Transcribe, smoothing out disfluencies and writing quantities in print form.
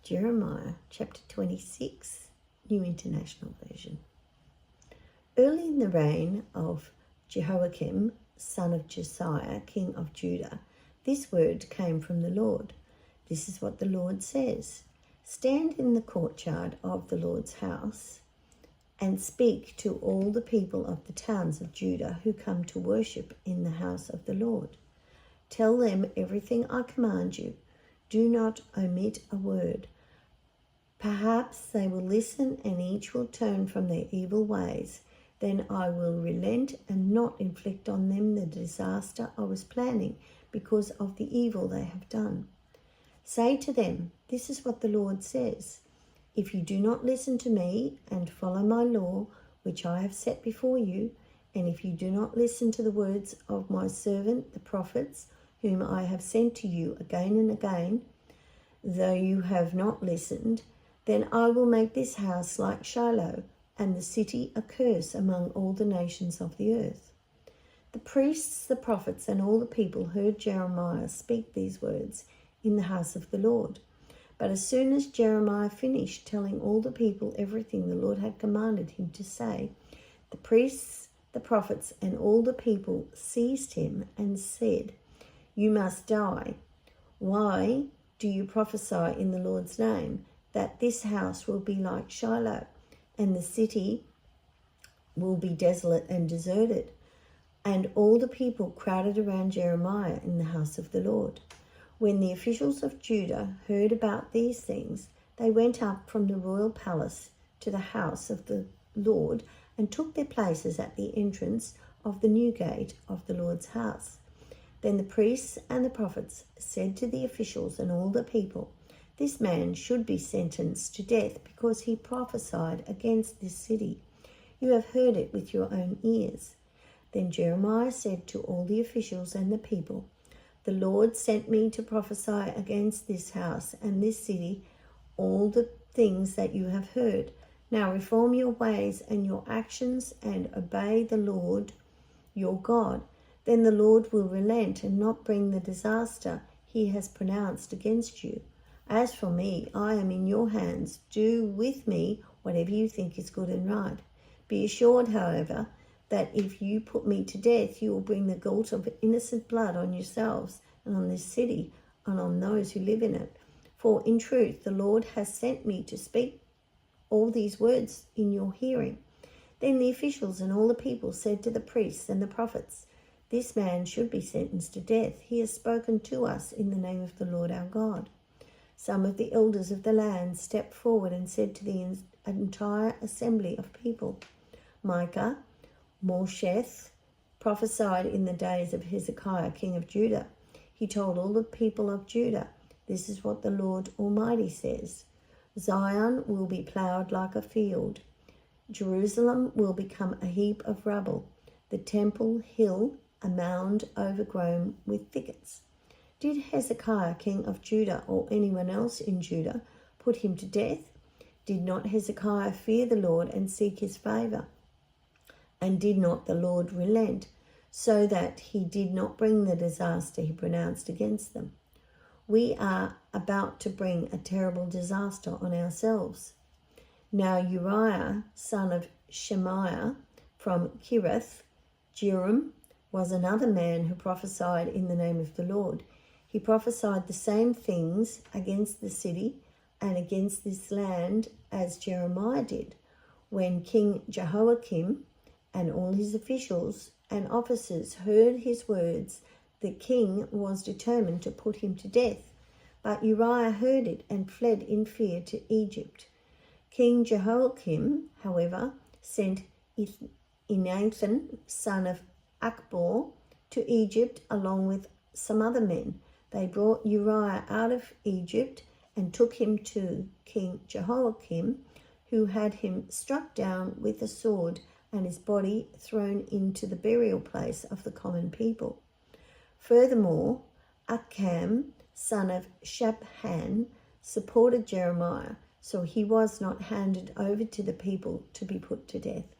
Jeremiah chapter 26, New International Version. Early in the reign of Jehoiakim, son of Josiah, king of Judah, this word came from the Lord. This is what the Lord says. Stand in the courtyard of the Lord's house and speak to all the people of the towns of Judah who come to worship in the house of the Lord. Tell them everything I command you. Do not omit a word. Perhaps they will listen and each will turn from their evil ways. Then I will relent and not inflict on them the disaster I was planning because of the evil they have done. Say to them, this is what the Lord says. If you do not listen to me and follow my law, which I have set before you, and if you do not listen to the words of my servant, the prophets, whom I have sent to you again and again, though you have not listened, then I will make this house like Shiloh, and the city a curse among all the nations of the earth. The priests, the prophets, and all the people heard Jeremiah speak these words in the house of the Lord. But as soon as Jeremiah finished telling all the people everything the Lord had commanded him to say, the priests, the prophets, and all the people seized him and said, "You must die. Why do you prophesy in the Lord's name that this house will be like Shiloh, and the city will be desolate and deserted?" And all the people crowded around Jeremiah in the house of the Lord. When the officials of Judah heard about these things, they went up from the royal palace to the house of the Lord and took their places at the entrance of the new gate of the Lord's house. Then the priests and the prophets said to the officials and all the people, "This man should be sentenced to death because he prophesied against this city. You have heard it with your own ears." Then Jeremiah said to all the officials and the people, "The Lord sent me to prophesy against this house and this city all the things that you have heard. Now reform your ways and your actions and obey the Lord your God. Then the Lord will relent and not bring the disaster he has pronounced against you. As for me, I am in your hands. Do with me whatever you think is good and right. Be assured, however, that if you put me to death, you will bring the guilt of innocent blood on yourselves and on this city and on those who live in it. For in truth, the Lord has sent me to speak all these words in your hearing." Then the officials and all the people said to the priests and the prophets, "This man should be sentenced to death. He has spoken to us in the name of the Lord our God." Some of the elders of the land stepped forward and said to the entire assembly of people, "Micah, Morsheth, prophesied in the days of Hezekiah, king of Judah. He told all the people of Judah, 'This is what the Lord Almighty says. Zion will be plowed like a field. Jerusalem will become a heap of rubble. The temple hill a mound overgrown with thickets.' Did Hezekiah, king of Judah, or anyone else in Judah, put him to death? Did not Hezekiah fear the Lord and seek his favor? And did not the Lord relent, so that he did not bring the disaster he pronounced against them? We are about to bring a terrible disaster on ourselves." Now Uriah, son of Shemaiah, from Kiriath Jearim, was another man who prophesied in the name of the Lord. He prophesied the same things against the city and against this land as Jeremiah did. When King Jehoiakim and all his officials and officers heard his words, the king was determined to put him to death. But Uriah heard it and fled in fear to Egypt. King Jehoiakim, however, sent Elnathan, son of Achbor, to Egypt along with some other men. They brought Uriah out of Egypt and took him to King Jehoiakim, who had him struck down with a sword and his body thrown into the burial place of the common people. Furthermore, Acham, son of Shaphan, supported Jeremiah, so he was not handed over to the people to be put to death.